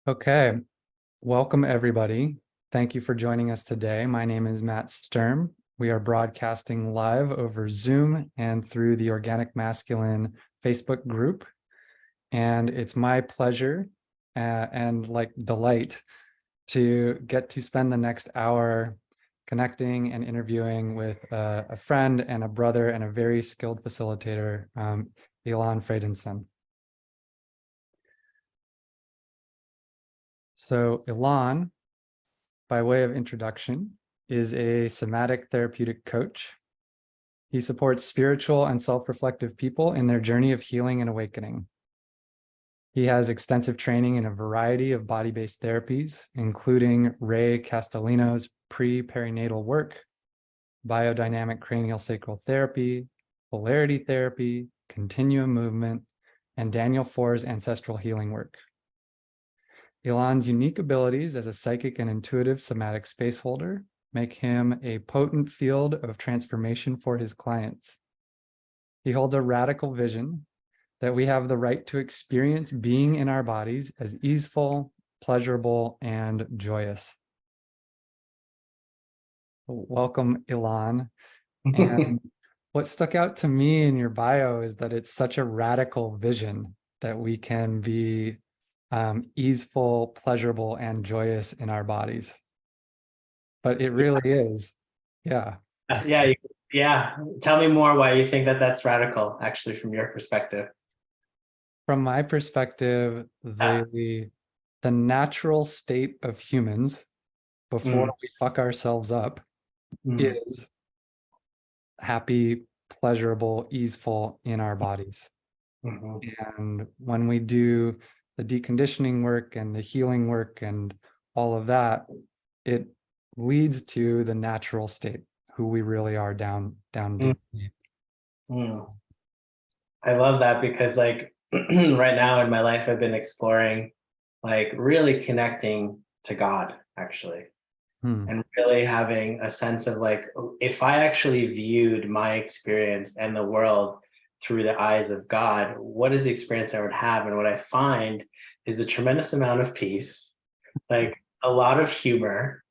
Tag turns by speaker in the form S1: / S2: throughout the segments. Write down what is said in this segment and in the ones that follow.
S1: Okay, welcome everybody. Thank you for joining us today. My name is Matt Sturm. We are broadcasting live over Zoom and through the Organic Masculine Facebook group. And it's my pleasure and delight to get to spend the next hour connecting and interviewing with a friend and a brother and a very skilled facilitator, Elan Freydenson. So Elan, by way of introduction, is a somatic therapeutic coach. He supports spiritual and self-reflective people in their journey of healing and awakening. He has extensive training in a variety of body-based therapies, including Ray Castellino's pre-perinatal work, biodynamic cranial sacral therapy, polarity therapy, continuum movement, and Daniel Foer's ancestral healing work. Elan's unique abilities as a psychic and intuitive somatic space holder make him a potent field of transformation for his clients. He holds a radical vision that we have the right to experience being in our bodies as easeful, pleasurable, and joyous. Welcome, Elan. And what stuck out to me in your bio is that it's such a radical vision that we can be easeful, pleasurable, and joyous in our bodies. But it really is. Yeah.
S2: Yeah. Tell me more why you think that that's radical, actually, from your perspective.
S1: From my perspective, the natural state of humans before we fuck ourselves up is happy, pleasurable, easeful in our bodies. And when we do the deconditioning work and the healing work and all of that, it leads to the natural state, who we really are down deep.
S2: I love that because like right now in my life, I've been exploring like really connecting to God, actually. And really having a sense of like, if I actually viewed my experience and the world through the eyes of God, what is the experience I would have? And what I find is a tremendous amount of peace, like a lot of humor.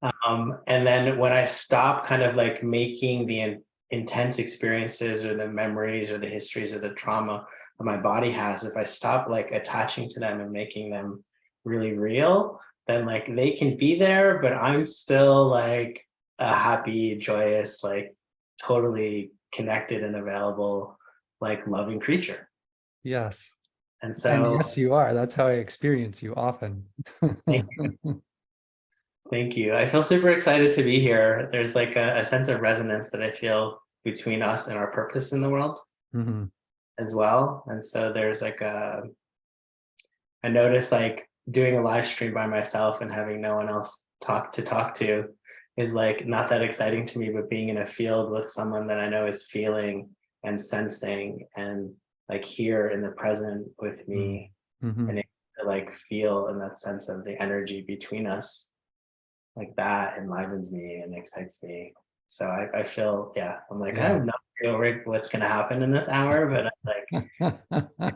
S2: And then when I stop kind of like making the intense experiences or the memories or the histories or the trauma that my body has, if I stop like attaching to them and making them really real, then like they can be there, but I'm still like a happy, joyous, like totally connected and available, like loving creature.
S1: Yes.
S2: And
S1: And
S2: so
S1: yes, you are. That's how I experience you often.
S2: thank you. I feel super excited to be here. There's like a sense of resonance that I feel between us and our purpose in the world as well. And so there's like I noticed like doing a live stream by myself and having no one else talk to is like not that exciting to me, but being in a field with someone that I know is feeling and sensing and like here in the present with me and to like feel in that sense of the energy between us, like that enlivens me and excites me. So I feel, yeah, I'm like, I have no idea what's going to happen in this hour, but I'm like,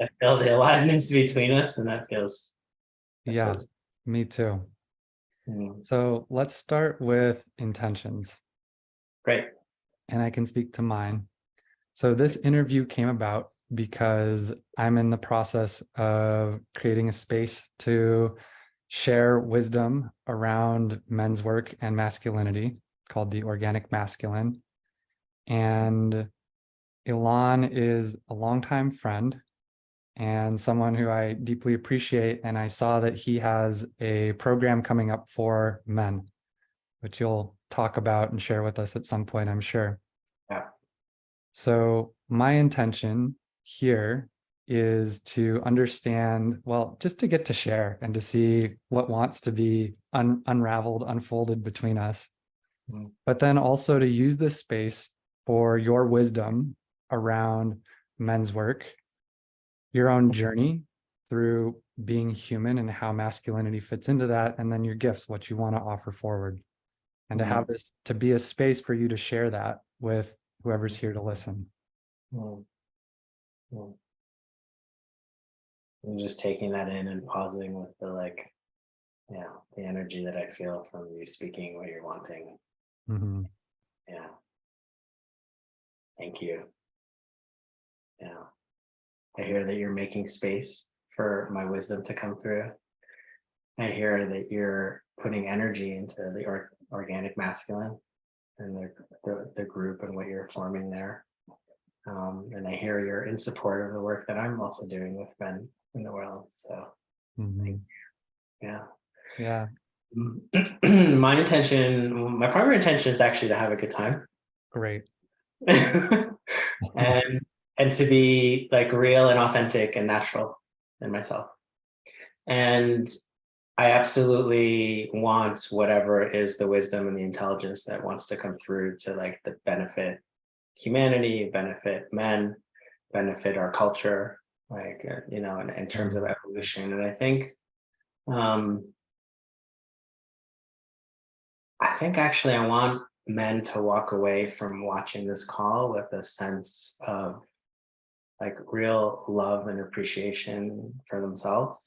S2: I feel the aliveness between us, and that feels,
S1: Yeah, me too.
S2: mm,
S1: So let's start with intentions.
S2: great.
S1: And I can speak to mine. So this interview came about because I'm in the process of creating a space to share wisdom around men's work and masculinity called the Organic Masculine. And Elan is a longtime friend and someone who I deeply appreciate. And I saw that he has a program coming up for men, which you'll talk about and share with us at some point, I'm sure.
S2: Yeah.
S1: So my intention here is to understand, well, just to get to share and to see what wants to be unraveled, unfolded between us. But then also to use this space for your wisdom around men's work, your own journey through being human and how masculinity fits into that, and then your gifts, what you want to offer forward. And to have this to be a space for you to share that with whoever's here to listen.
S2: And just taking that in and pausing with the like, yeah, the energy that I feel from you speaking what you're wanting.
S1: Mm-hmm.
S2: Yeah. Thank you. Yeah. I hear that you're making space for my wisdom to come through. I hear that you're putting energy into the organic masculine and the group and what you're forming there. And I hear you're in support of the work that I'm also doing with men in the world. So
S1: Mm-hmm.
S2: yeah.
S1: Yeah.
S2: My primary intention is actually to have a good time.
S1: Great.
S2: and to be like real and authentic and natural in myself. And I absolutely want whatever is the wisdom and the intelligence that wants to come through to like the benefit humanity, benefit men, benefit our culture, like in terms of evolution. And I think actually I want men to walk away from watching this call with a sense of like real love and appreciation for themselves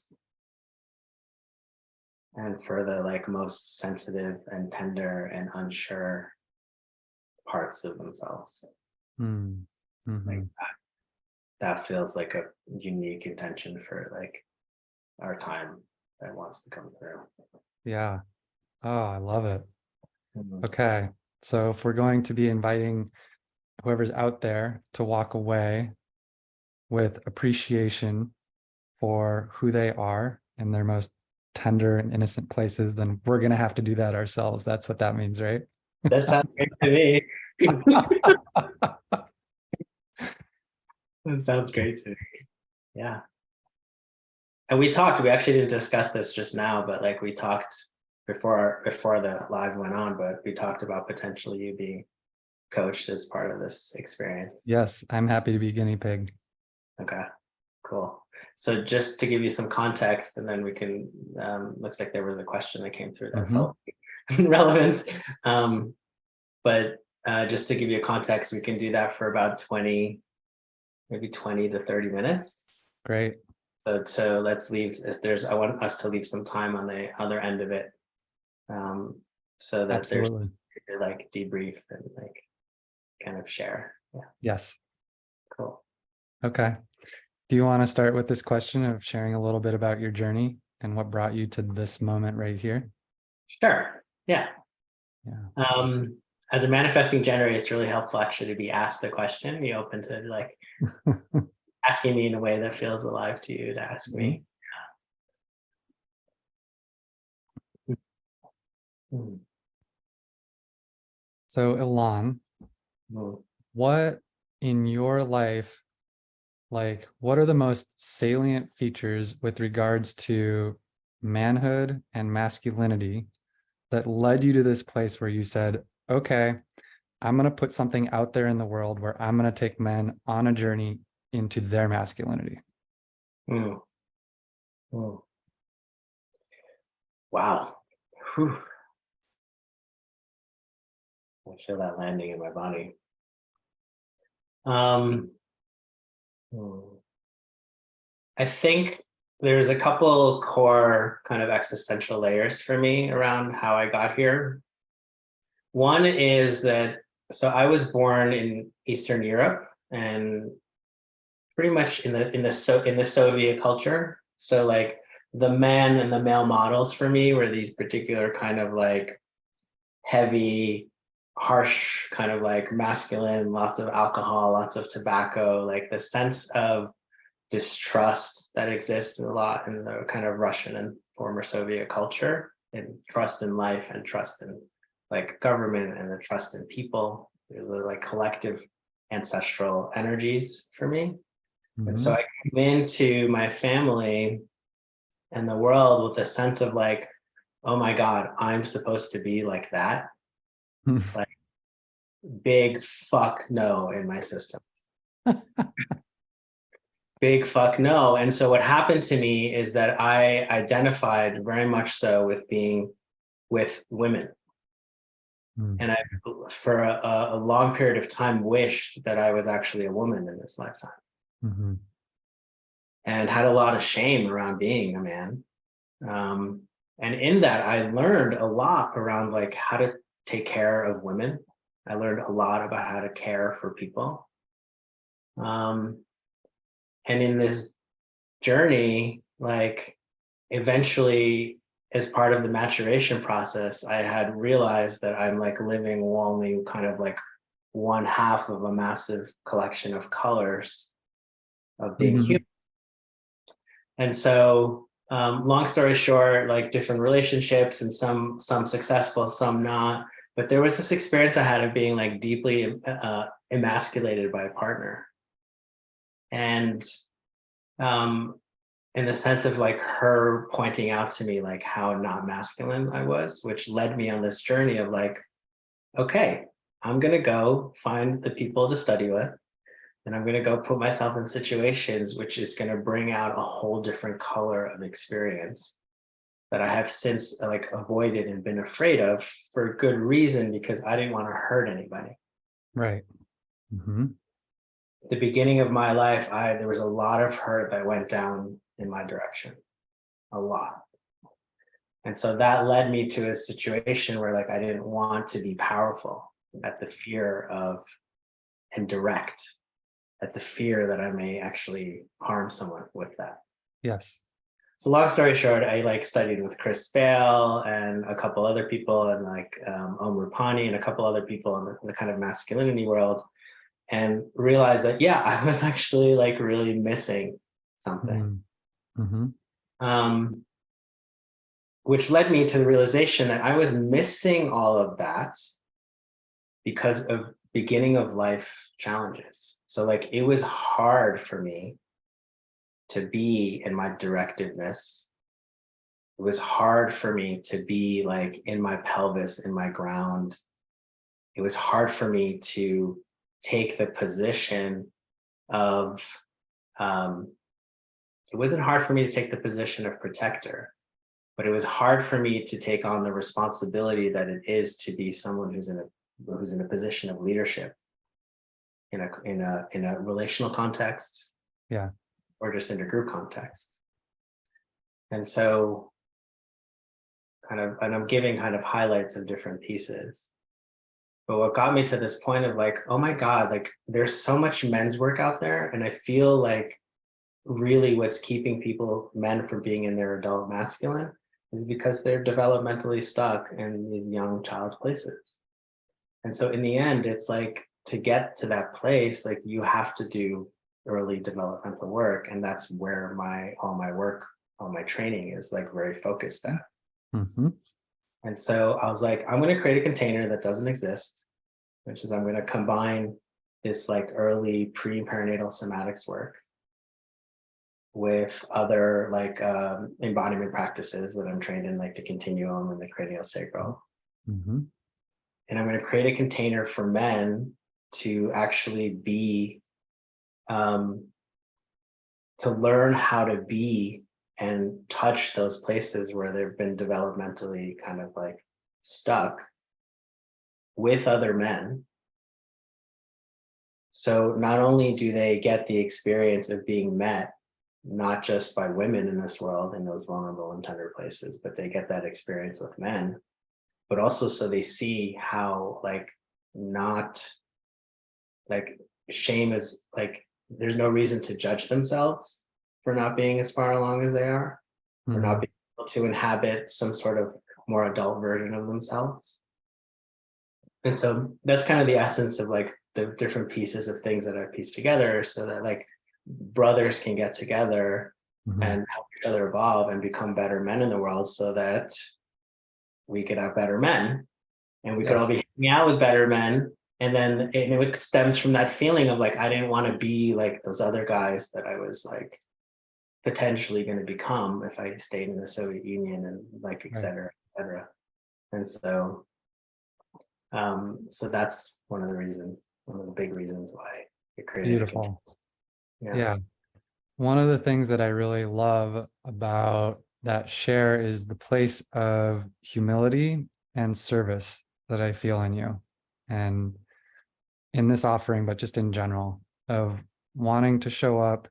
S2: and for the like most sensitive and tender and unsure parts of themselves.
S1: Mm-hmm.
S2: Like that feels like a unique intention for like our time that wants to come through.
S1: Yeah. Oh, I love it.
S2: Mhm.
S1: Okay. So if we're going to be inviting whoever's out there to walk away with appreciation for who they are in their most tender and innocent places, then we're going to have to do that ourselves. That's what that means, right?
S2: That sounds great to me. That sounds great to me. Yeah. And we actually didn't discuss this just now, but like we talked before the live went on, but we talked about potentially you being coached as part of this experience.
S1: Yes, I'm happy to be guinea pig.
S2: Okay, cool. So just to give you some context, and then we can, looks like there was a question that came through that felt relevant. But just to give you a context, we can do that for about 20 to 30 minutes.
S1: Great.
S2: So let's leave, I want us to leave some time on the other end of it. So that
S1: Absolutely.
S2: there's like debrief and like kind of share. Yeah,
S1: Yes.
S2: cool.
S1: Okay. Do you want to start with this question of sharing a little bit about your journey and what brought you to this moment right here?
S2: Sure. Yeah.
S1: Yeah.
S2: As a manifesting generator, it's really helpful actually to be asked the question. Be open to like asking me in a way that feels alive to you to ask me. Mm-hmm.
S1: So, Elan, what in your life, like, what are the most salient features with regards to manhood and masculinity that led you to this place where you said, okay, I'm going to put something out there in the world where I'm going to take men on a journey into their masculinity?
S2: Mm. Mm. Wow. Whew. I feel that landing in my body. I think there's a couple core kind of existential layers for me around how I got here. One is that, so I was born in Eastern Europe and pretty much in the Soviet culture. So like the men and the male models for me were these particular kind of like heavy, harsh, kind of like masculine, lots of alcohol, lots of tobacco, like the sense of distrust that exists a lot in the kind of Russian and former Soviet culture, and trust in life and trust in like government and the trust in people. They're like collective ancestral energies for me. And so I came into my family and the world with a sense of like, oh my God, I'm supposed to be like that. Like big fuck no in my system. Big fuck no. And so what happened to me is that I identified very much so with being with women. And I, for a long period of time, wished that I was actually a woman in this lifetime. and had a lot of shame around being a man. And in that, I learned a lot around like how to take care of women. I learned a lot about how to care for people. And in this journey, like eventually, as part of the maturation process, I had realized that I'm like living only kind of like one half of a massive collection of colors of being
S1: Mhm.
S2: human. And so, long story short, like different relationships and some successful, some not. But there was this experience I had of being like deeply emasculated by a partner, and in the sense of like her pointing out to me like how not masculine I was, which led me on this journey of like, okay, I'm gonna go find the people to study with, and I'm gonna go put myself in situations which is gonna bring out a whole different color of experience that I have since like avoided and been afraid of for good reason, because I didn't want to hurt anybody.
S1: Right. Mm-hmm.
S2: At the beginning of my life, there was a lot of hurt that went down in my direction, a lot. And so that led me to a situation where like I didn't want to be powerful, at the fear of, and direct, at the fear that I may actually harm someone with that.
S1: Yes.
S2: So long story short, I like studied with Chris Bale and a couple other people, and like Rupani and a couple other people in the kind of masculinity world, and realized that yeah, I was actually like really missing something.
S1: Mm-hmm.
S2: Um, which led me to the realization that I was missing all of that because of beginning of life challenges. So like it was hard for me to be in my directiveness. It was hard for me to be like in my pelvis, in my ground. It was hard for me to take the position of, it wasn't hard for me to take the position of protector, but it was hard for me to take on the responsibility that it is to be someone who's in a position of leadership in a relational context,
S1: Yeah.
S2: or just in a group context. And so and I'm giving kind of highlights of different pieces. But what got me to this point of like, oh my God, like there's so much men's work out there. And I feel like really what's keeping men from being in their adult masculine is because they're developmentally stuck in these young child places. And so in the end, it's like to get to that place, like you have to do early developmental work. And that's where all my training is like very focused at.
S1: Mm-hmm.
S2: And so I was like, I'm going to create a container that doesn't exist, which is I'm going to combine this like early pre-perinatal somatics work with other like embodiment practices that I'm trained in, like the continuum and the craniosacral.
S1: Mm-hmm.
S2: And I'm going to create a container for men to actually be, to learn how to be and touch those places where they've been developmentally kind of like stuck with other men. So not only do they get the experience of being met, not just by women in this world in those vulnerable and tender places, but they get that experience with men, but also so they see how like not like shame is like, there's no reason to judge themselves for not being as far along as they are, or
S1: Mm-hmm.
S2: not being able to inhabit some sort of more adult version of themselves. And so that's kind of the essence of like the different pieces of things that I've pieced together, so that like brothers can get together
S1: Mm-hmm.
S2: and help each other evolve and become better men in the world, so that we could have better men, and we could all
S1: Yes.
S2: be hanging out with better men. And then it stems from that feeling of like, I didn't want to be like those other guys that I was like potentially going to become if I stayed in the Soviet Union, and like, et
S1: Right.
S2: cetera, et cetera. And so that's one of the big reasons why it created a container.
S1: Beautiful.
S2: Yeah.
S1: Yeah. One of the things that I really love about that share is the place of humility and service that I feel in you, and in this offering, but just in general, of wanting to show up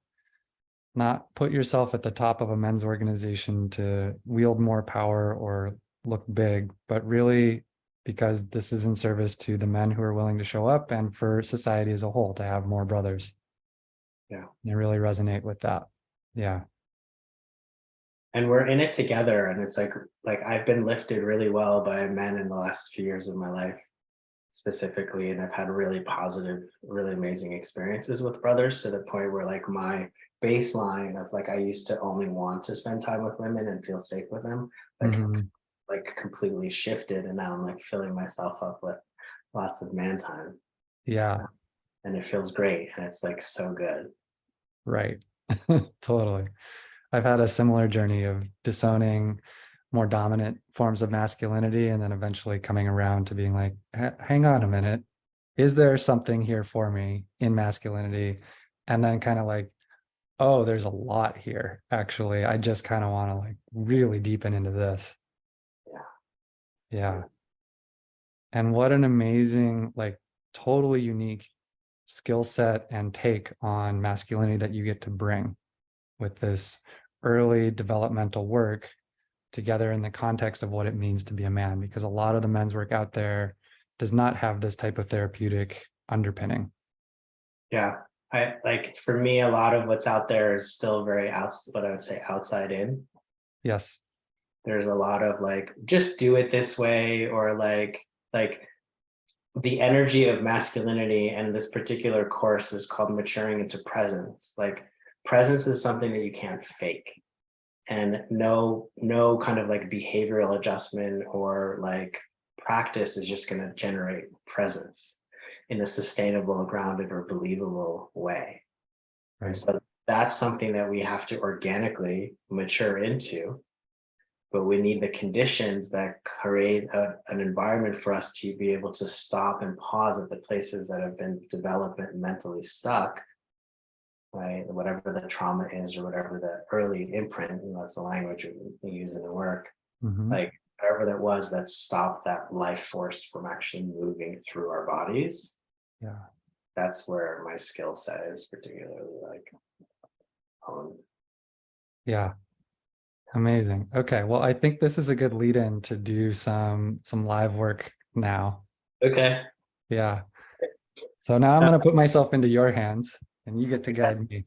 S1: not put yourself at the top of a men's organization to wield more power or look big, but really because this is in service to the men who are willing to show up and for society as a whole to have more brothers.
S2: Yeah.
S1: I really resonate with that. Yeah.
S2: And we're in it together. And it's like I've been lifted really well by men in the last few years of my life specifically. And I've had really positive, really amazing experiences with brothers to the point where like my baseline of like, I used to only want to spend time with women and feel safe with them, like completely shifted. And now I'm like filling myself up with lots of man time.
S1: Yeah.
S2: And it feels great. And it's like so good.
S1: Right. Totally. I've had a similar journey of disowning more dominant forms of masculinity and then eventually coming around to being like, hang on a minute. Is there something here for me in masculinity? And then kind of like, oh, there's a lot here, actually. I just kind of want to like really deepen into this.
S2: Yeah.
S1: Yeah. And what an amazing, like totally unique skill set and take on masculinity that you get to bring with this early developmental work together in the context of what it means to be a man, because a lot of the men's work out there does not have this type of therapeutic underpinning.
S2: Yeah. I like for me, a lot of what's out there is still very what I would say outside in.
S1: Yes.
S2: There's a lot of like, just do it this way, or like the energy of masculinity. And this particular course is called Maturing into Presence. Like presence is something that you can't fake. And no kind of like behavioral adjustment or like practice is just going to generate presence in a sustainable, grounded, or believable way.
S1: Right.
S2: So that's something that we have to organically mature into, but we need the conditions that create an environment for us to be able to stop and pause at the places that have been developmentally stuck, right? Whatever the trauma is, or whatever the early imprint, that's the language we use in the work, like whatever that was that stopped that life force from actually moving through our bodies.
S1: Yeah.
S2: That's where my skill set is particularly like honed.
S1: Yeah. Amazing. Okay. Well, I think this is a good lead in to do some live work now.
S2: Okay.
S1: Yeah. So now I'm going to put myself into your hands and you get to guide me.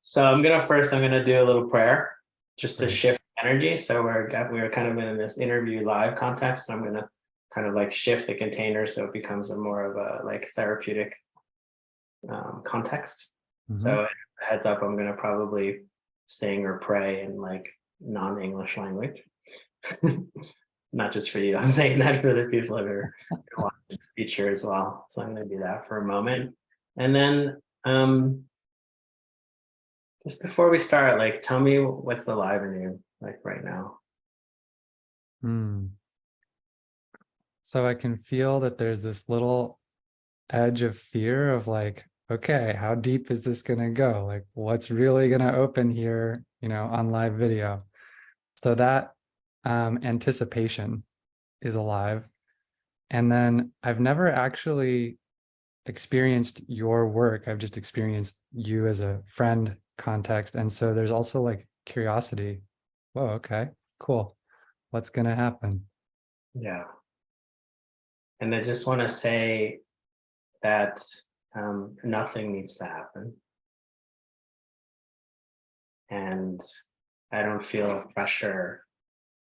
S2: So I'm gonna do a little prayer just to
S1: Great.
S2: shift energy. So we're kind of in this interview live context. I'm gonna kind of like shift the container so it becomes a more of a like therapeutic context. So heads up, I'm gonna probably sing or pray in like non-English language. Not just for you, I'm saying that for the people that are watching the feature as well. So I'm gonna do that for a moment. And then just before we start, like tell me what's alive in you like right now.
S1: So I can feel that there's this little edge of fear of like, okay, how deep is this going to go? Like, what's really going to open here, on live video? So that anticipation is alive. And then I've never actually experienced your work. I've just experienced you as a friend context. And so there's also like curiosity. Whoa, okay, cool. What's going to happen?
S2: Yeah. And I just want to say that nothing needs to happen. And I don't feel pressure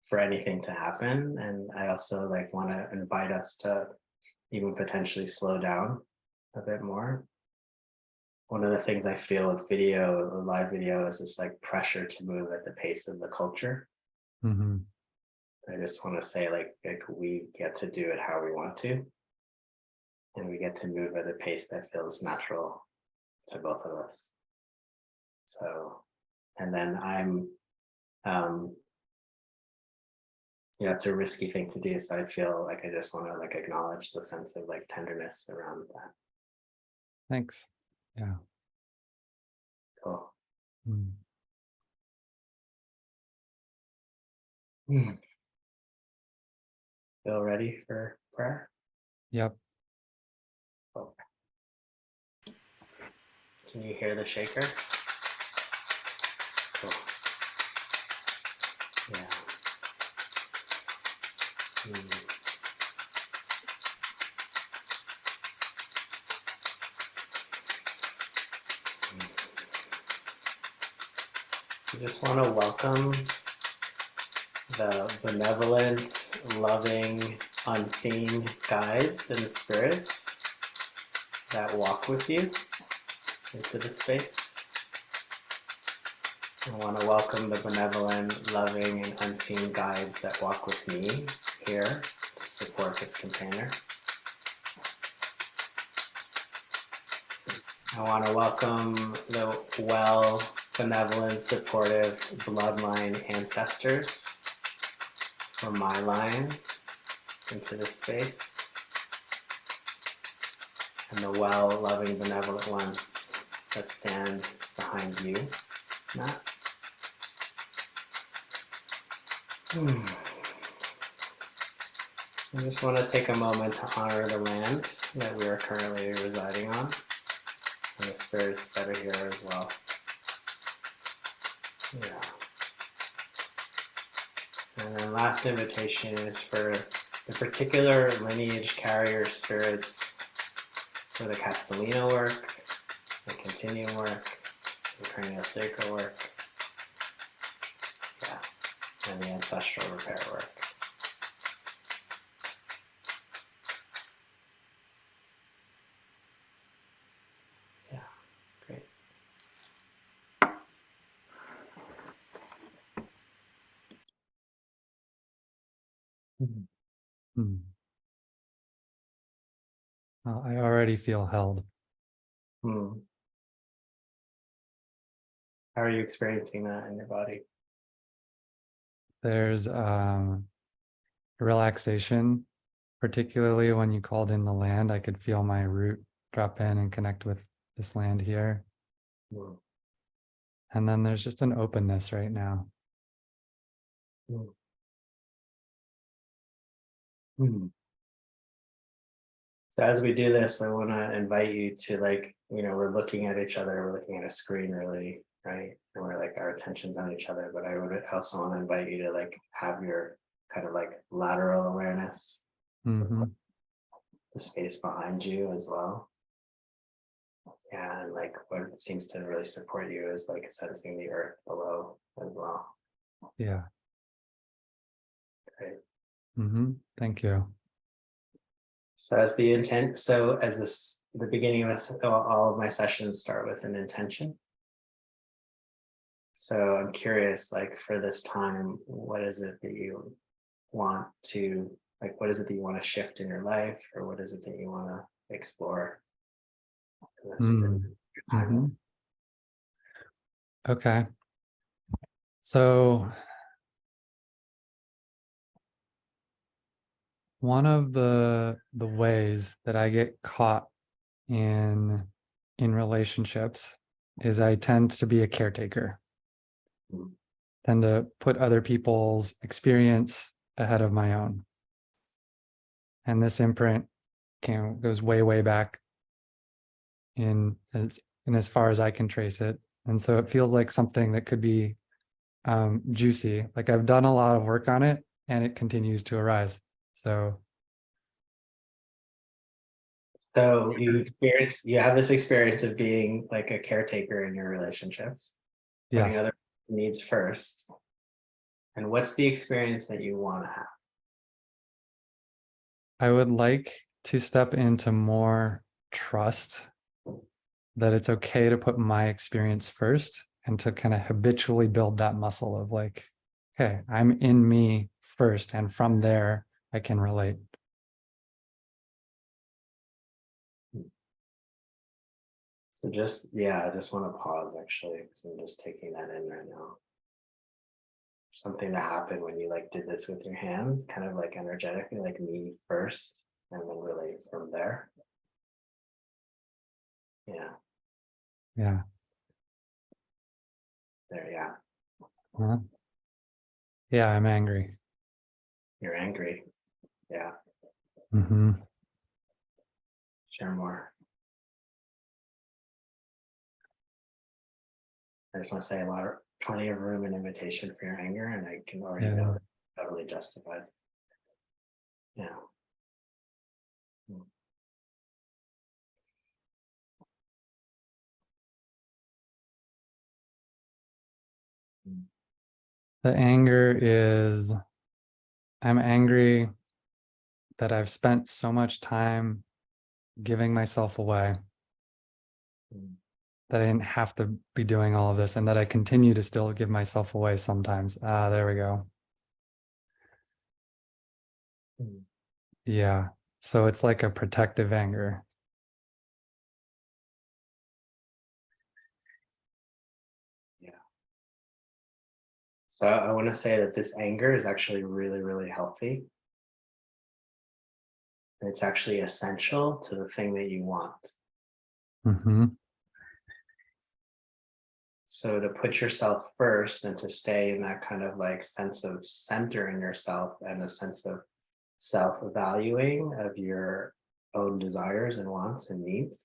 S2: for anything to happen. And I also like want to invite us to even potentially slow down a bit more. One of the things I feel with video or live video is this like pressure to move at the pace of the culture. I just want to say like we get to do it how we want to, and we get to move at a pace that feels natural to both of us. So, and then it's a risky thing to do. So I feel like I just want to like acknowledge the sense of like tenderness around that.
S1: Thanks. Yeah.
S2: Cool. Feel ready for prayer?
S1: Yep.
S2: Okay. Can you hear the shaker? Cool. Yeah. I just want to welcome the benevolent, loving, unseen guides and spirits that walk with you into the space. I want to welcome the benevolent, loving, and unseen guides that walk with me here to support this container. I want to welcome the well, benevolent, supportive bloodline ancestors from my line into this space, and the well, loving, benevolent ones that stand behind you, Matt. I just want to take a moment to honor the land that we are currently residing on, and the spirits that are here as well. Yeah. And then last invitation is for the particular lineage carrier spirits for the Castellino work, the continuum work, the craniosacral work, yeah, and the ancestral repair work. Yeah, great.
S1: Well, I already feel held.
S2: How are you experiencing that in your body?
S1: There's relaxation, particularly when you called in the land. I could feel my root drop in and connect with this land here. And then there's just an openness right now.
S2: So as we do this, I want to invite you to, like, we're looking at each other, we're looking at a screen really, right? And we're like, our attention's on each other, but I would also want to invite you to like have your kind of like lateral awareness, the space behind you as well. And like what seems to really support you is like sensing the earth below as well.
S1: Yeah.
S2: Great.
S1: Thank you.
S2: So as the intent, so as the beginning of all of my sessions start with an intention. So I'm curious, like for this time, what is it that you want to, like, what is it that you want to shift in your life, or what is it that you want to explore?
S1: Okay. So one of the ways that I get caught in relationships is I tend to be a caretaker. Tend to put other people's experience ahead of my own. And this imprint goes way, way back in as far as I can trace it. And so it feels like something that could be juicy. Like I've done a lot of work on it and it continues to arise. So
S2: you have this experience of being like a caretaker in your relationships, putting
S1: yes.
S2: other needs first. And what's the experience that you want to have?
S1: I would like to step into more trust that it's okay to put my experience first and to kind of habitually build that muscle of like, okay, I'm in me first, and from there I can relate.
S2: So I just want to pause actually, because I'm just taking that in right now. Something that happened when you like did this with your hands, kind of like energetically, like me first, and then relate from there. Yeah.
S1: Yeah.
S2: There, yeah.
S1: Yeah, I'm angry.
S2: You're angry. Yeah. Share more. I just want to say plenty of room and invitation for your anger, and I can already know that it's totally justified. Yeah.
S1: The anger is, I'm angry that I've spent so much time giving myself away, that I didn't have to be doing all of this, and that I continue to still give myself away sometimes. Ah, there we go. Yeah. So it's like a protective anger.
S2: Yeah. So I want to say that this anger is actually really, really healthy. And it's actually essential to the thing that you want.
S1: Mm-hmm.
S2: So to put yourself first and to stay in that kind of like sense of center in yourself and a sense of self-valuing of your own desires and wants and needs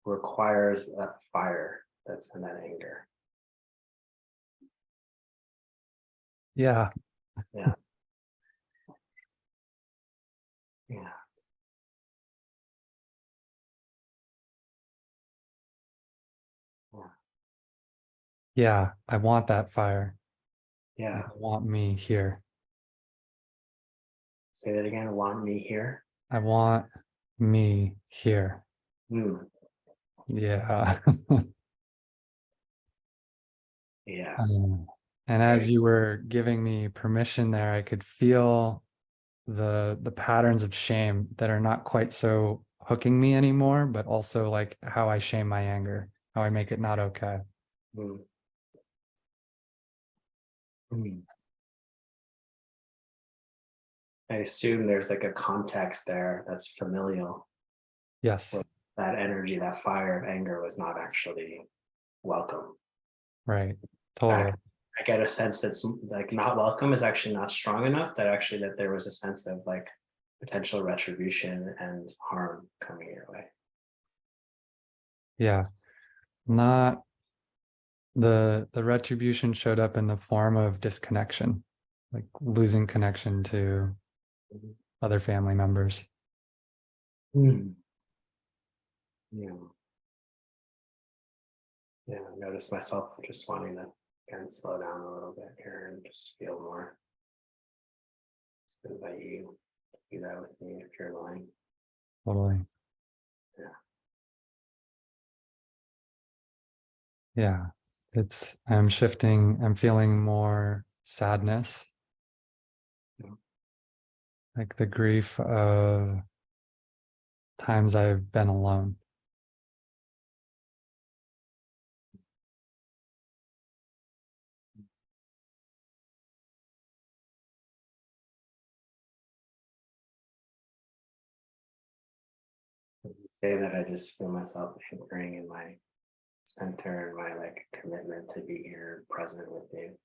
S2: requires that fire that's in that anger.
S1: Yeah.
S2: Yeah. Yeah.
S1: Yeah. I want that fire.
S2: Yeah.
S1: I want me here.
S2: Say that again. Want me here?
S1: I want me here.
S2: Mm.
S1: Yeah.
S2: Yeah.
S1: And as
S2: Right.
S1: you were giving me permission there, I could feel the patterns of shame that are not quite so hooking me anymore, but also like how I shame my anger, how I make it not okay.
S2: Mm. Mm. I assume there's like a context there that's familial.
S1: Yes.
S2: That energy, that fire of anger was not actually welcome.
S1: Right.
S2: I
S1: Totally.
S2: get a sense that's like not welcome is actually not strong enough, that actually that there was a sense of like potential retribution and harm coming your way.
S1: Yeah. Not the retribution showed up in the form of disconnection, like losing connection to other family members.
S2: Mm. Yeah. Yeah. Notice myself just wanting to kind of slow down a little bit here and just feel more. Just invite you to do that with me if you're willing.
S1: Totally.
S2: Yeah.
S1: Yeah. I'm shifting, I'm feeling more sadness,
S2: Yeah.
S1: like the grief of times I've been alone.
S2: As you say that, I just feel myself anchoring in my center and my like commitment to be here present with you.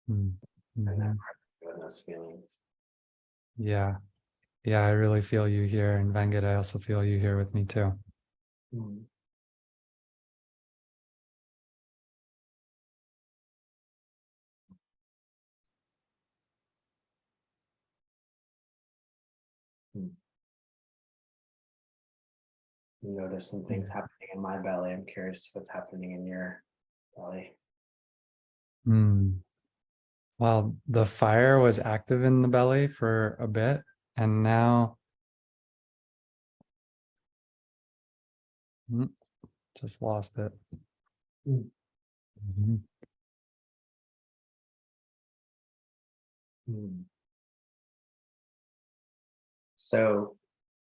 S1: Mm-hmm.
S2: And that part of those feelings.
S1: Yeah. Yeah, I really feel you here. And Vengat, I also feel you here with me too.
S2: Mm. Mm. You notice some things happening in my belly. I'm curious what's happening in your belly.
S1: Mm. Well, the fire was active in the belly for a bit, and now just lost it.
S2: Mm.
S1: Mhm.
S2: Mm. So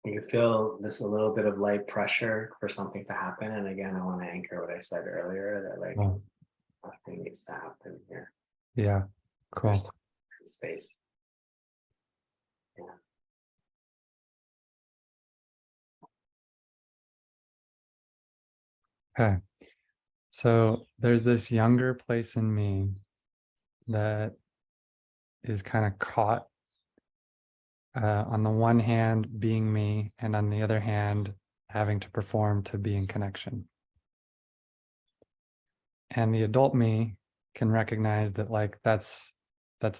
S2: you feel this a little bit of light pressure for something to happen. And again, I want to anchor what I said earlier, that like
S1: Well,
S2: nothing needs to happen here.
S1: yeah,
S2: There's
S1: cool.
S2: time and space. Yeah.
S1: Okay. So there's this younger place in me that is kind of caught on the one hand being me, and on the other hand having to perform to be in connection. And the adult me can recognize that like that's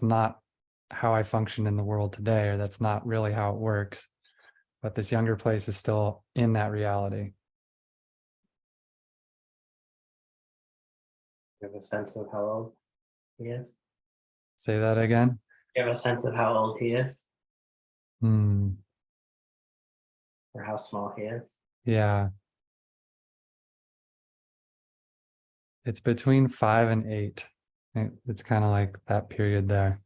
S1: not how I function in the world today, or that's not really how it works. But this younger place is still in that reality.
S2: You have a sense of how old he is?
S1: Say that again.
S2: You have a sense of how old he is
S1: Hmm.
S2: or how small he is?
S1: Yeah. It's between 5 and 8. It's kind of like that period there.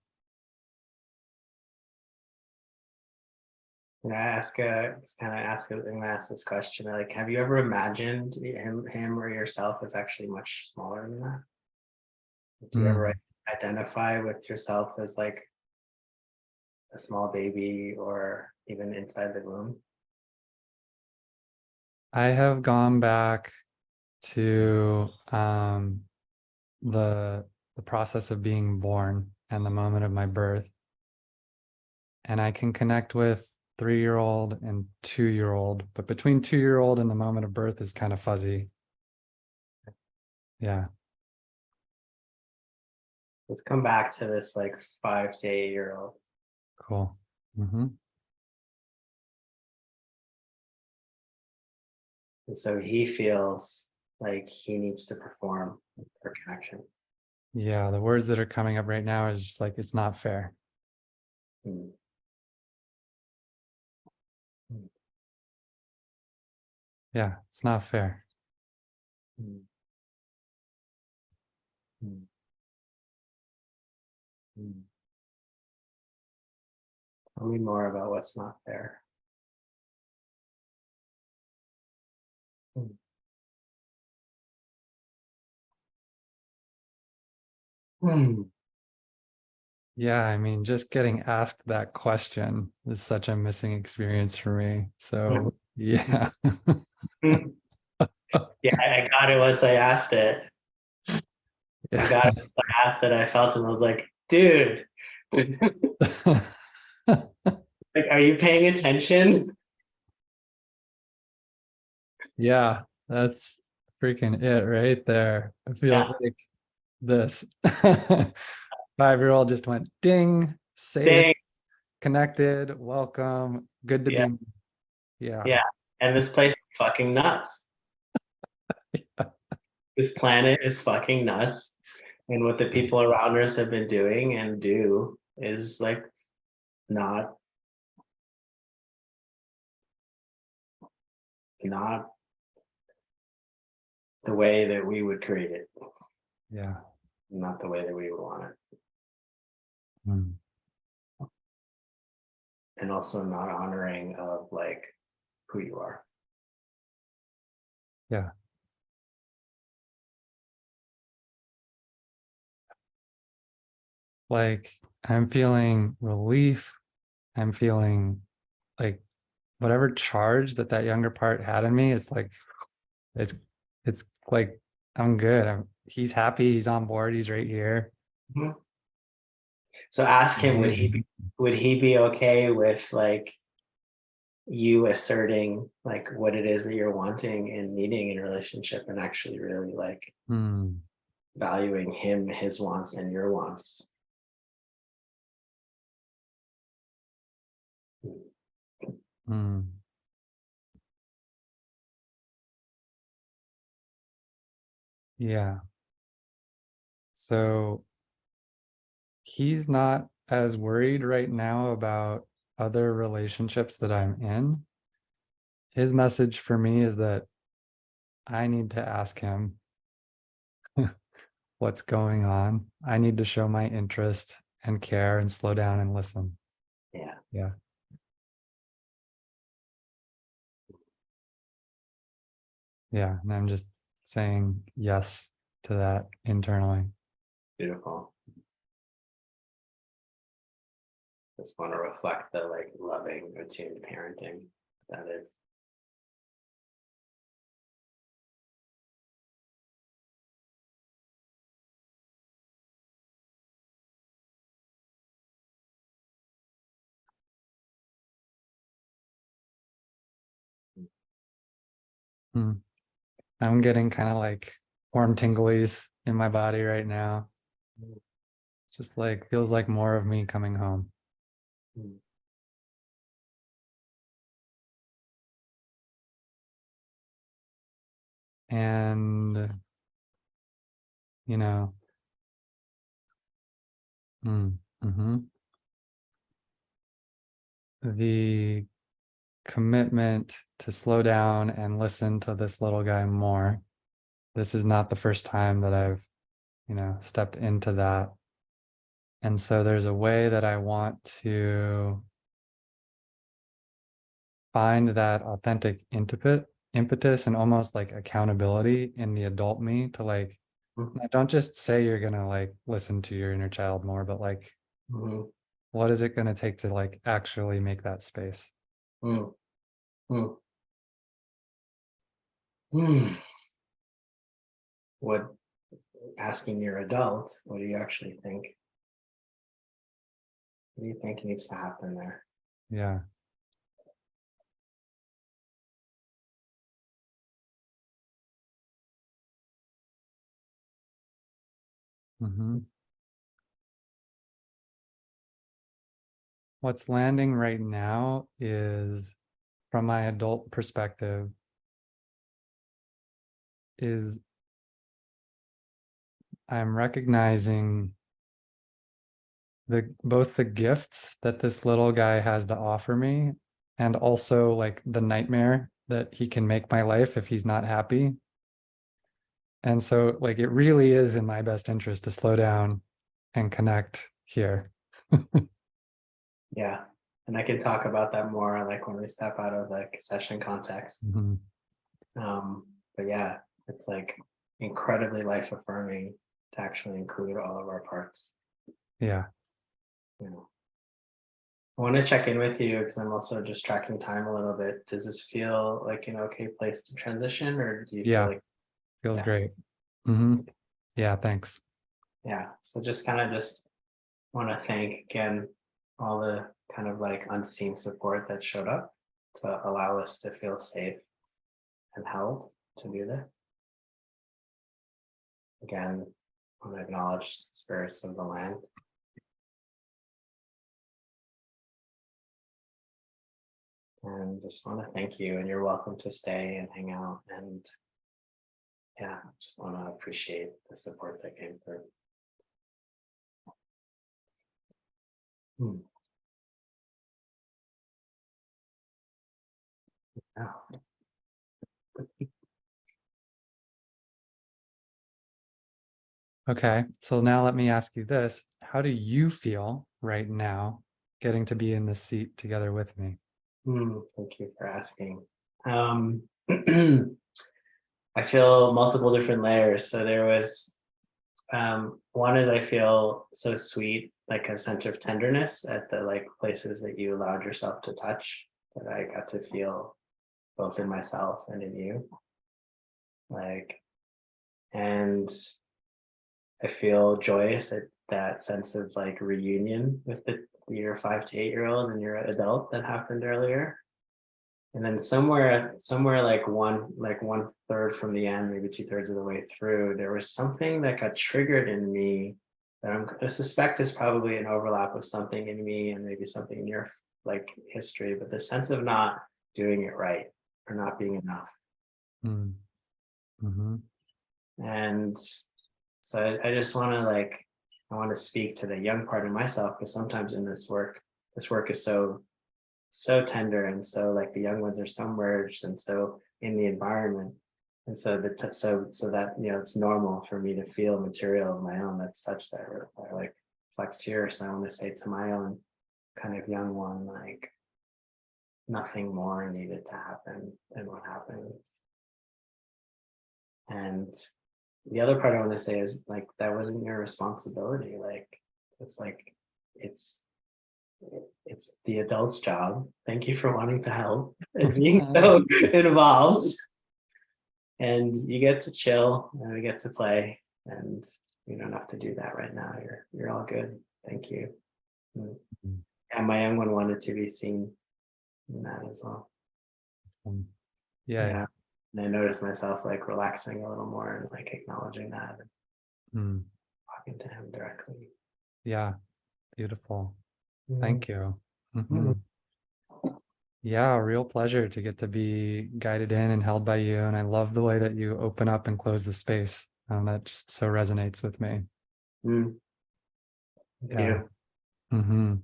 S2: And I ask just kind of ask I'm gonna ask this question. Like, have you ever imagined him or yourself as actually much smaller than that? Do you ever
S1: Hmm.
S2: identify with yourself as like a small baby or even inside the womb?
S1: I have gone back to the process of being born and the moment of my birth, and I can connect with 3-year-old and 2-year-old, but between 2-year-old and the moment of birth is kind of fuzzy. Yeah.
S2: Let's come back to this like 5 to 8 year old.
S1: Cool. Mm-hmm.
S2: And so he feels like he needs to perform for connection.
S1: Yeah, the words that are coming up right now is just like, it's not fair.
S2: Hmm. Hmm.
S1: Yeah, it's not fair.
S2: Hmm. Hmm. Hmm. Tell me more about what's not there. Hmm. Hmm.
S1: Yeah, I mean, just getting asked that question is such a missing experience for me. So, yeah.
S2: Hmm. Yeah, I got it once I asked it. I got
S1: Yeah.
S2: it once I asked it. I felt it and I was like, dude, like, are you paying attention?
S1: Yeah, that's freaking it right there. I
S2: Yeah.
S1: feel like this 5-year-old just went ding, safe,
S2: Dang.
S1: connected, welcome, good to
S2: Yeah.
S1: be. Yeah.
S2: Yeah. And this place is fucking nuts. This planet is fucking nuts. And what the people around us have been doing and do is like not not the way that we would create it,
S1: Yeah.
S2: not the way that we would want it.
S1: Mm.
S2: And also not honoring of like who you are.
S1: Yeah. Like I'm feeling relief. I'm feeling like whatever charge that younger part had in me, it's like it's it's like I'm good. He's happy, he's on board, he's right here.
S2: Mhm. So ask him,
S1: Amazing.
S2: would he be okay with like you asserting like what it is that you're wanting and needing in a relationship and actually really like
S1: Hmm.
S2: valuing him, his wants and your wants?
S1: Hmm. Yeah. So he's not as worried right now about other relationships that I'm in. His message for me is that I need to ask him what's going on. I need to show my interest and care and slow down and listen.
S2: Yeah,
S1: Yeah. Yeah. And I'm just saying yes to that internally.
S2: beautiful. Just want to reflect the like loving, attuned parenting that is.
S1: Hmm. I'm getting kind of like warm tinglies in my body right now. Just like feels like more of me coming home.
S2: Mm.
S1: And, you know, the commitment to slow down and listen to this little guy more. This is not the first time that I've, stepped into that. And so there's a way that I want to find that authentic impetus and almost like accountability in the adult me to like, don't just say you're gonna like listen to your inner child more, but like, what is it gonna take to like actually make that space?
S2: Mm. Mm. Mm. What, asking your adult, what do you actually think? What do you think needs to happen there?
S1: Yeah. What's landing right now is, from my adult perspective, is I'm recognizing both the gifts that this little guy has to offer me and also like the nightmare that he can make my life if he's not happy. And so like it really is in my best interest to slow down and connect here.
S2: Yeah. And I can talk about that more like when we step out of like session context. But yeah, it's like incredibly life affirming to actually include all of our parts.
S1: Yeah.
S2: You know, I want to check in with you because I'm also just tracking time a little bit. Does this feel like an okay place to transition, or do you feel
S1: Yeah.
S2: like
S1: Feels
S2: yeah,
S1: great. Yeah, thanks.
S2: yeah? So just kind of just want to thank again all the kind of like unseen support that showed up to allow us to feel safe and held to do this. Again, I want to acknowledge spirits of the land. And just want to thank you, and you're welcome to stay and hang out. And yeah, just want to appreciate the support that came through. Yeah.
S1: Okay, so now let me ask you this. How do you feel right now getting to be in this seat together with me?
S2: Thank you for asking. I feel multiple different layers. So there was one is I feel so sweet, like a sense of tenderness at the like places that you allowed yourself to touch, that I got to feel both in myself and in you. Like, and I feel joyous at that sense of like reunion with your 5 to 8 year old and your adult that happened earlier. And then somewhere like one third from the end, maybe 2/3 of the way through, there was something that got triggered in me that I suspect is probably an overlap of something in me and maybe something in your like history, but the sense of not doing it right or not being enough. And so I just want to like, I want to speak to the young part of myself, because sometimes in this work is so tender, and so like the young ones are submerged and so in the environment, and so so that it's normal for me to feel material of my own that's such that I like flex here. So I want to say to my own kind of young one, like nothing more needed to happen than what happens. And the other part I want to say is like that wasn't your responsibility. Like it's like it's it's the adult's job. Thank you for wanting to help and being so involved. And you get to chill and we get to play, and you don't have to do that right now. You're all good. Thank you. And my young one wanted to be seen in that as well.
S1: Yeah.
S2: Yeah. And I noticed myself like relaxing a little more and like acknowledging that.
S1: Mm.
S2: talking to him directly.
S1: Yeah, beautiful.
S2: Mm.
S1: Thank you.
S2: Mm.
S1: Yeah, real pleasure to get to be guided in and held by you. And I love the way that you open up and close the space. That just so resonates with me.
S2: Mm. Thank
S1: Yeah.
S2: you.
S1: Hmm.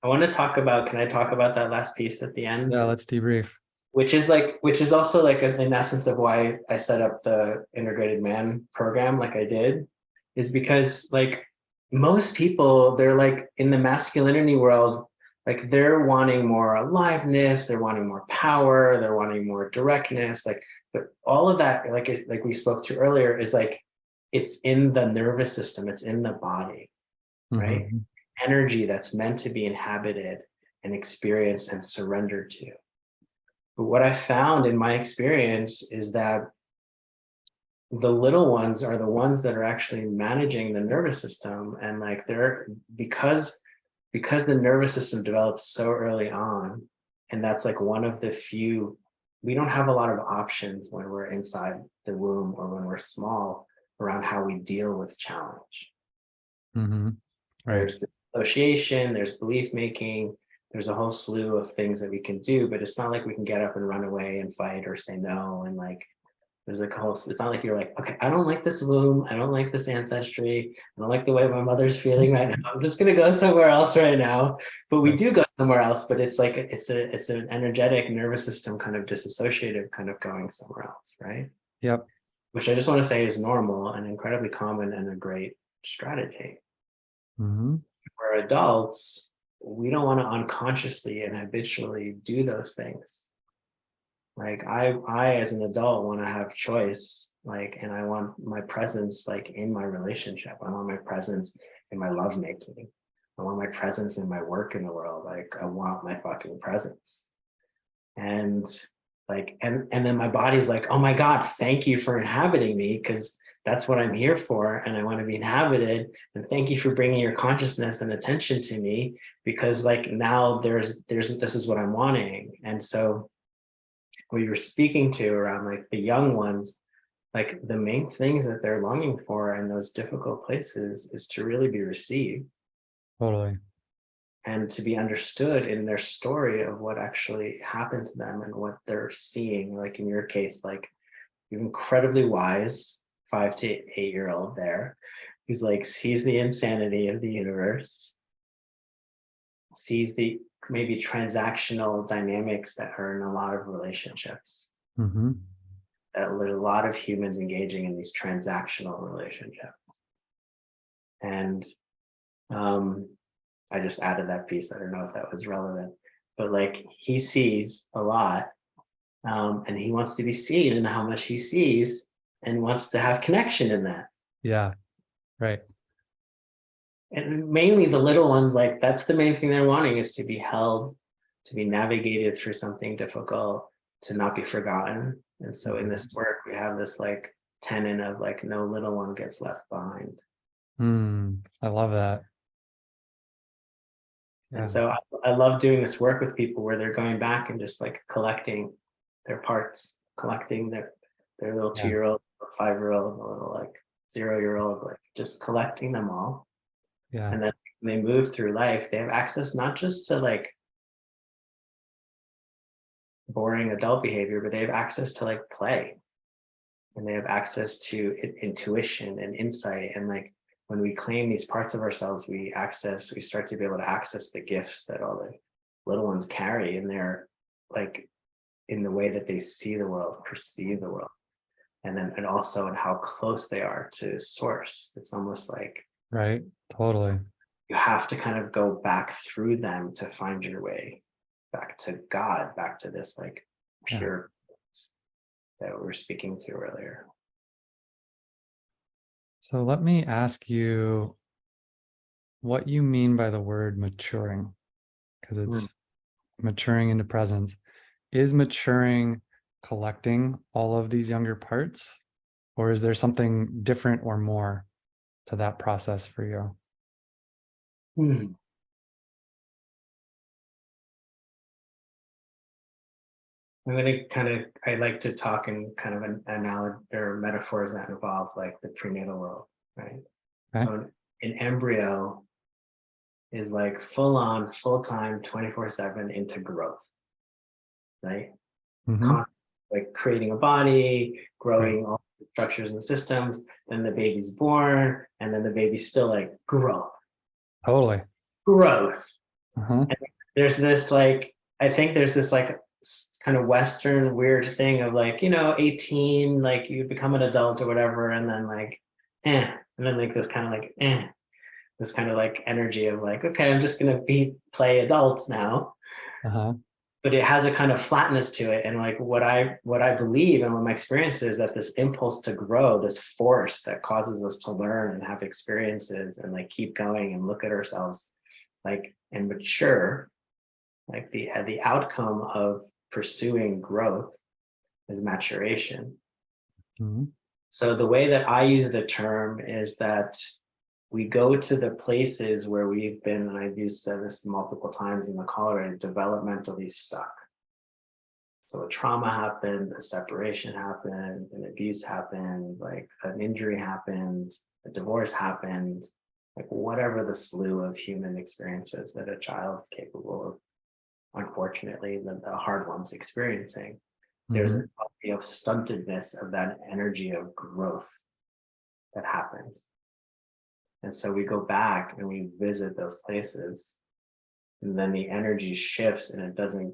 S2: I want to talk about, can I talk about that last piece at the end?
S1: Yeah, let's debrief.
S2: Which is also like an essence of why I set up the integrated man program like I did, is because like most people, they're like in the masculinity world, like they're wanting more aliveness, they're wanting more power, they're wanting more directness, like, but all of that, like we spoke to earlier, is like it's in the nervous system, it's in the body, right?
S1: Hmm.
S2: Energy that's meant to be inhabited and experienced and surrendered to. But what I found in my experience is that the little ones are the ones that are actually managing the nervous system, and like they're because the nervous system develops so early on, and that's like one of the few, we don't have a lot of options when we're inside the womb or when we're small around how we deal with challenge.
S1: Hmm. Right.
S2: There's association, there's belief making, there's a whole slew of things that we can do, but it's not like we can get up and run away and fight or say no. And like, there's like a whole, it's not like you're like, okay, I don't like this womb, I don't like this ancestry, I don't like the way my mother's feeling right now, I'm just gonna go somewhere else right now. But we
S1: Right.
S2: do go somewhere else, but it's like, it's an energetic nervous system kind of disassociative kind of going somewhere else, right?
S1: Yep.
S2: Which I just want to say is normal and incredibly common and a great strategy.
S1: Hmm.
S2: For adults, we don't want to unconsciously and habitually do those things. Like I as an adult want to have choice, like, and I want my presence like in my relationship. I want my presence in my lovemaking. I want my presence in my work in the world. Like I want my fucking presence. And like, and then my body's like, oh my God, thank you for inhabiting me, because that's what I'm here for, and I want to be inhabited, and thank you for bringing your consciousness and attention to me, because like now there's this is what I'm wanting. And so what you were speaking to around like the young ones, like the main things that they're longing for in those difficult places is to really be received
S1: Totally.
S2: and to be understood in their story of what actually happened to them and what they're seeing. Like in your case, like you're incredibly wise 5 to 8 year old there, who's like sees the insanity of the universe, sees the maybe transactional dynamics that are in a lot of relationships.
S1: Hmm.
S2: There's a lot of humans engaging in these transactional relationships. And I just added that piece. I don't know if that was relevant, but like he sees a lot, and he wants to be seen in how much he sees and wants to have connection in that.
S1: Yeah. Right.
S2: And mainly the little ones, like that's the main thing they're wanting, is to be held, to be navigated through something difficult, to not be forgotten. And so in this work, we have this like tenet of like no little one gets left behind.
S1: I love that.
S2: And
S1: Yeah.
S2: so I love doing this work with people where they're going back and just like collecting their parts, collecting their little
S1: Yeah.
S2: 2 year old, 5 year old, a little like 0 year old, like just collecting them all.
S1: Yeah.
S2: And then when they move through life, they have access not just to like boring adult behavior, but they have access to like play, and they have access to intuition and insight. And like when we claim these parts of ourselves, we start to be able to access the gifts that all the little ones carry in their, like, in the way that they see the world, perceive the world, and then and also in how close they are to source. It's almost like
S1: Right. Totally.
S2: you have to kind of go back through them to find your way back to God, back to this like
S1: Yeah.
S2: pure that we were speaking to earlier.
S1: So let me ask you what you mean by the word maturing, because
S2: Mm.
S1: it's maturing into presence. Is maturing collecting all of these younger parts, or is there something different or more to that process for you?
S2: Mm. I'm gonna kind of, I like to talk in kind of an analogy or metaphors that involve like the prenatal world, right?
S1: Okay.
S2: So an embryo is like full on, full time, 24/7 into growth, right?
S1: Mm-hmm.
S2: Like creating a body,
S1: Right.
S2: growing all the structures and systems. Then the baby's born, and then the baby's still like growth,
S1: Totally.
S2: growth.
S1: Uh-huh.
S2: And there's this like, I think there's this like kind of Western weird thing of like, 18, like you become an adult or whatever, and then like, and then like this kind of like, this kind of like energy of like, okay, I'm just gonna play adult now.
S1: Uh-huh.
S2: But it has a kind of flatness to it. And like what I believe and what my experience is, that this impulse to grow, this force that causes us to learn and have experiences and like keep going and look at ourselves like and mature, like the outcome of pursuing growth is maturation.
S1: Mm-hmm.
S2: So the way that I use the term is that we go to the places where we've been, and I've used this multiple times in the call already, developmentally stuck. So a trauma happened, a separation happened, an abuse happened, like an injury happened, a divorce happened, like whatever the slew of human experiences that a child is capable of, unfortunately, the hard ones experiencing. There's
S1: Mm-hmm.
S2: a quality of stuntedness of that energy of growth that happens. And so we go back and we visit those places, and then the energy shifts and it doesn't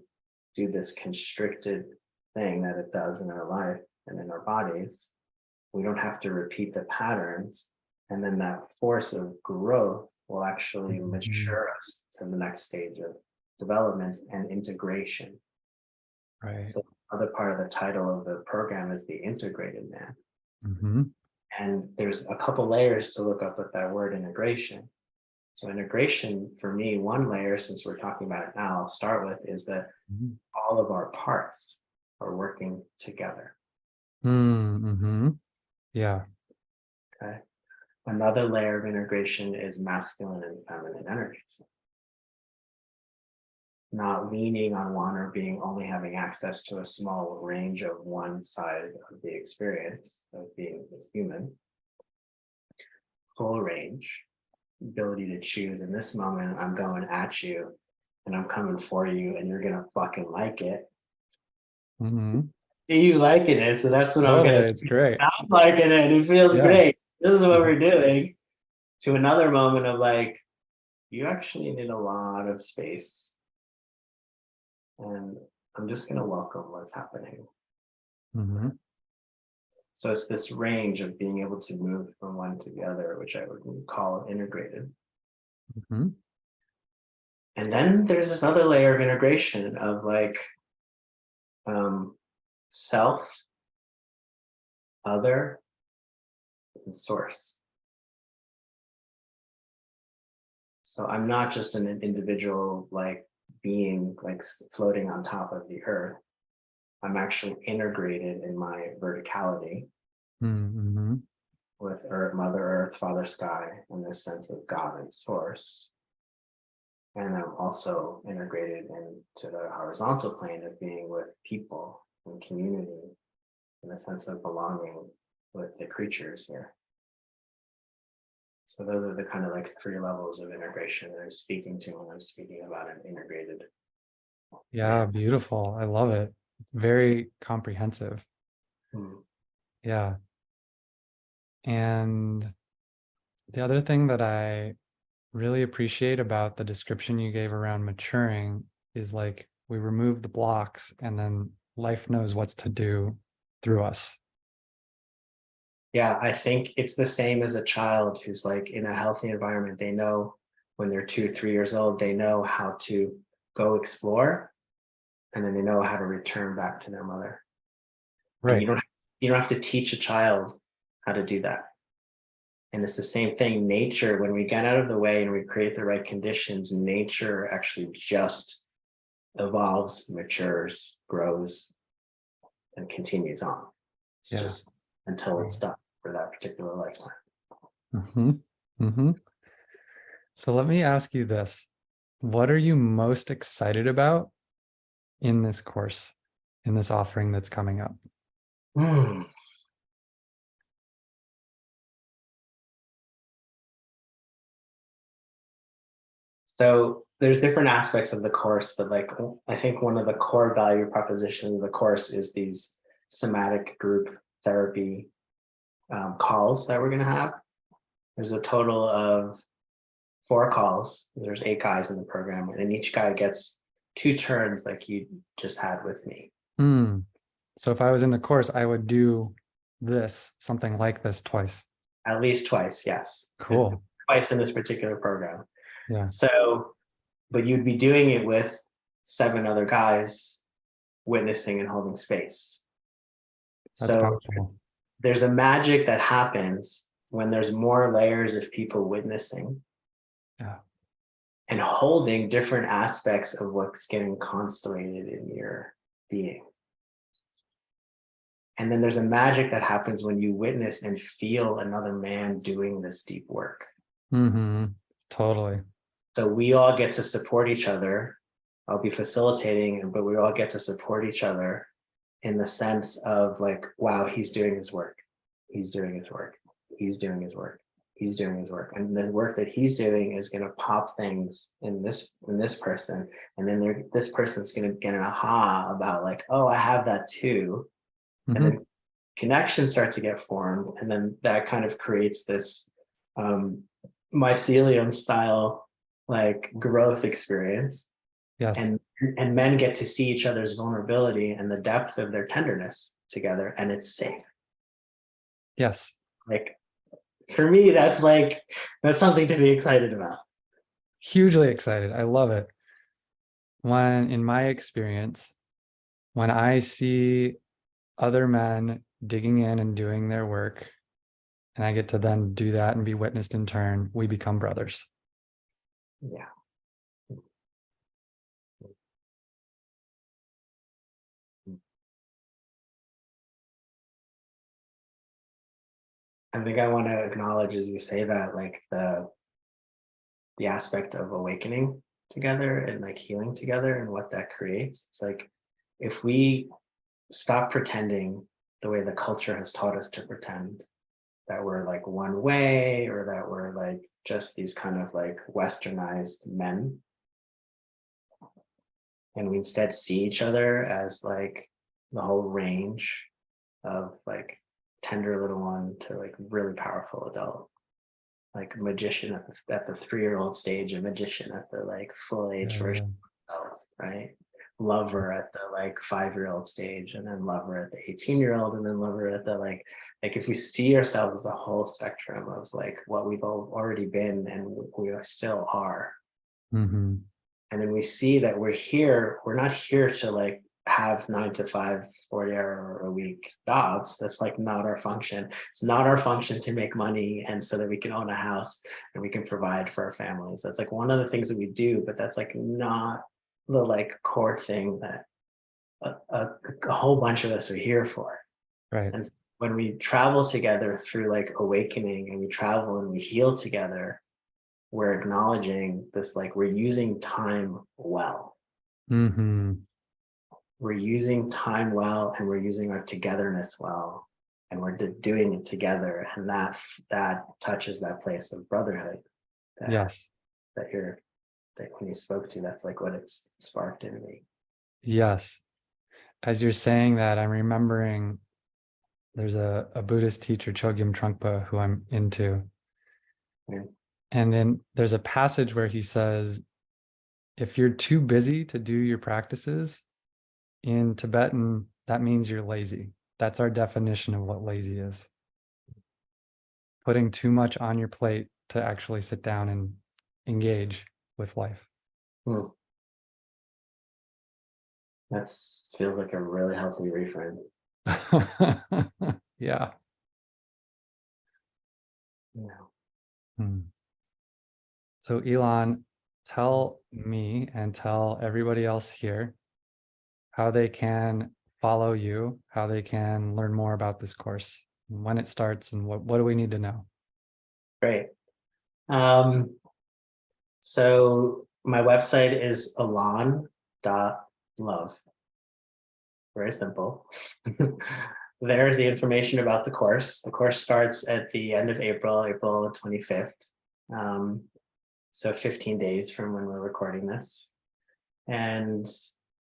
S2: do this constricted thing that it does in our life and in our bodies. We don't have to repeat the patterns. And then that force of growth will actually
S1: Mm-hmm.
S2: mature us to the next stage of development and integration.
S1: Right.
S2: So other part of the title of the program is the integrated man.
S1: Mm-hmm.
S2: And there's a couple layers to look up with that word integration. So integration for me, one layer, since we're talking about it now, I'll start with is that
S1: Mm-hmm.
S2: all of our parts are working together.
S1: Mm-hmm. Yeah.
S2: Okay. Another layer of integration is masculine and feminine energies. Not leaning on one or being only having access to a small range of one side of the experience of being a human. Full range, ability to choose. In this moment, I'm going at you and I'm coming for you, and you're gonna fucking like it.
S1: Mm-hmm.
S2: See you liking it, so that's what I'm
S1: Totally.
S2: gonna.
S1: It's great.
S2: I'm liking it. It feels
S1: Yeah.
S2: great. This is what
S1: Mhm.
S2: we're doing. To another moment of like, you actually need a lot of space, and I'm just gonna welcome what's happening.
S1: Mm-hmm.
S2: So it's this range of being able to move from one to the other, which I would call integrated.
S1: Mm-hmm.
S2: And then there's this other layer of integration of like self, other, and source. So I'm not just an individual like being like floating on top of the earth. I'm actually integrated in my verticality
S1: Mm-hmm.
S2: with Earth, Mother Earth, Father Sky, and this sense of God and Source. And I'm also integrated into the horizontal plane of being with people and community in a sense of belonging with the creatures here. So those are the kind of like three levels of integration that I'm speaking to when I'm speaking about an integrated
S1: Yeah.
S2: man.
S1: Beautiful. I love it. It's very comprehensive.
S2: Hmm.
S1: Yeah. And the other thing that I really appreciate about the description you gave around maturing is like we remove the blocks and then life knows what's to do through us.
S2: Yeah, I think it's the same as a child who's like in a healthy environment. They know when they're 2, 3 years old, they know how to go explore, and then they know how to return back to their mother. And
S1: Right.
S2: you don't have to teach a child how to do that. And it's the same thing. Nature, when we get out of the way and we create the right conditions, nature actually just evolves, matures, grows, and continues on. It's
S1: Yeah.
S2: just until it's done for that particular lifetime.
S1: Mm-hmm. Mm-hmm. So let me ask you this. What are you most excited about in this course, in this offering that's coming up?
S2: Hmm. So there's different aspects of the course, but like I think one of the core value propositions of the course is these somatic group therapy calls that we're going to have. There's a total of 4 calls. There's 8 guys in the program, and each guy gets 2 turns like you just had with me.
S1: So if I was in the course, I would do something like this twice.
S2: At least twice, yes.
S1: Cool.
S2: Twice in this particular program.
S1: Yeah.
S2: So, but you'd be doing it with 7 other guys witnessing and holding space.
S1: That's
S2: So
S1: powerful.
S2: there's a magic that happens when there's more layers of people witnessing.
S1: Yeah.
S2: And holding different aspects of what's getting constellated in your being. And then there's a magic that happens when you witness and feel another man doing this deep work.
S1: Totally.
S2: So we all get to support each other. I'll be facilitating, but we all get to support each other in the sense of like, wow, he's doing his work. He's doing his work. He's doing his work. He's doing his work, and the work that he's doing is going to pop things in this person, and then this person's going to get an aha about like, oh, I have that too, and then connections start to get formed, and then that kind of creates this mycelium style like growth experience.
S1: Yes.
S2: And men get to see each other's vulnerability and the depth of their tenderness together, and it's safe.
S1: Yes.
S2: Like, for me, that's something to be excited about.
S1: Hugely excited. I love it. In my experience, when I see other men digging in and doing their work, and I get to then do that and be witnessed in turn, we become brothers.
S2: Yeah. I think I want to acknowledge, as you say that, like the aspect of awakening together and like healing together and what that creates. It's like, if we stop pretending the way the culture has taught us to pretend, that we're like one way, or that we're like just these kind of like westernized men, and we instead see each other as like the whole range of like tender little one to like really powerful adult, like magician at the 3-year-old stage, a magician at the like full age version of adults, right? Lover at the like 5-year-old stage, and then lover at the 18-year-old, and then lover at the like if we see ourselves as the whole spectrum of like what we've already been and we still are. And then we see that we're not here to like have 9 to 5, 40-hour a week jobs. That's like not our function. It's not our function to make money and so that we can own a house and we can provide for our families. That's like one of the things that we do, but that's like not the like core thing that a whole bunch of us are here for.
S1: Right.
S2: And when we travel together through like awakening, and we travel and we heal together, we're acknowledging this, like we're using time well. We're using time well, and we're using our togetherness well, and we're doing it together, and that touches that place of brotherhood.
S1: Yes.
S2: That when you spoke to, that's like what it's sparked in me.
S1: Yes. As you're saying that, I'm remembering there's a Buddhist teacher, Chogyam Trungpa, who I'm into. And then there's a passage where he says, if you're too busy to do your practices, in Tibetan, that means you're lazy. That's our definition of what lazy is. Putting too much on your plate to actually sit down and engage with life.
S2: That feels like a really healthy reframe.
S1: Yeah. So Elan, tell me and tell everybody else here how they can follow you, how they can learn more about this course, when it starts, and what do we need to know?
S2: Great. So my website is elan.love. Very simple. There's the information about the course. The course starts at the end of April 25th. So 15 days from when we're recording this. And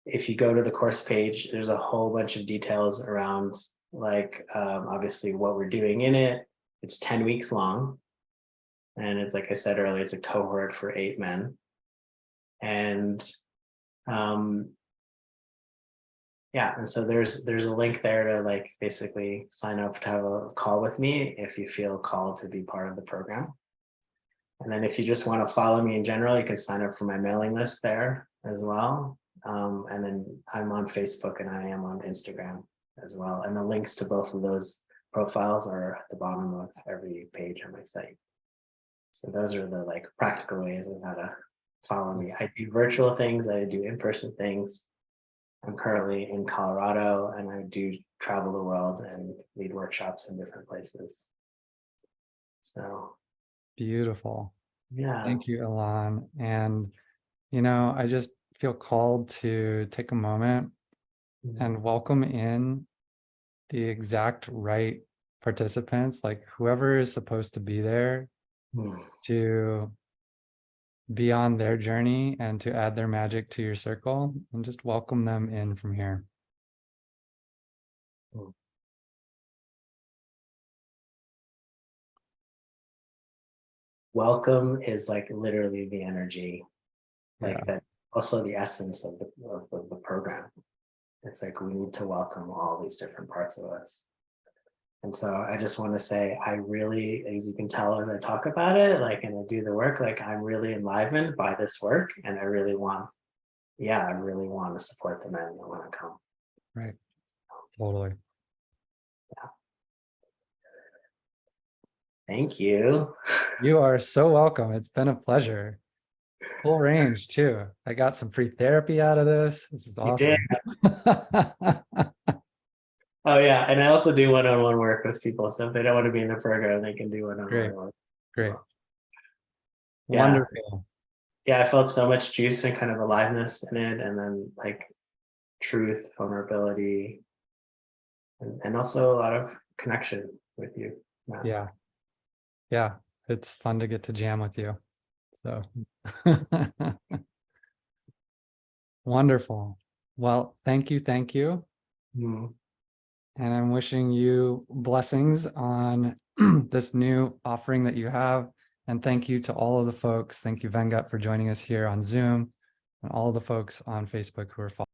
S2: if you go to the course page, there's a whole bunch of details around like obviously what we're doing in it. It's 10 weeks long. And it's like I said earlier, it's a cohort for 8 men. And yeah, and so there's a link there to like basically sign up to have a call with me if you feel called to be part of the program. And then if you just want to follow me in general, you can sign up for my mailing list there as well. And then I'm on Facebook and I am on Instagram as well. And the links to both of those profiles are at the bottom of every page on my site. So those are the like practical ways of how to follow me. I do virtual things, I do in-person things. I'm currently in Colorado and I do travel the world and lead workshops in different places. So
S1: beautiful.
S2: Yeah.
S1: Thank you, Elan. And, you know, I just feel called to take a moment and welcome in the exact right participants, like whoever is supposed to be there to be on their journey and to add their magic to your circle, and just welcome them in from here.
S2: Welcome is like literally the energy, like that. Also the essence of the program. It's like we need to welcome all these different parts of us. And so I just want to say, I really, as you can tell as I talk about it, like, and I do the work, like I'm really enlivened by this work. And I really want, I really want to support the men that want to come.
S1: Right. Totally.
S2: Yeah. Thank you.
S1: You are so welcome. It's been a pleasure. Full range too. I got some free therapy out of this. This is awesome.
S2: Oh yeah, and I also do one-on-one work with people. So if they don't want to be in the program, they can do one-on-one work.
S1: Great.
S2: Yeah.
S1: Wonderful.
S2: Yeah, I felt so much juice and kind of aliveness in it, and then like truth, vulnerability, and also a lot of connection with you.
S1: Yeah. Yeah. It's fun to get to jam with you. So wonderful. Well, thank you. Thank you. And I'm wishing you blessings on this new offering that you have. And thank you to all of the folks. Thank you, Vengat, for joining us here on Zoom, and all of the folks on Facebook who are following.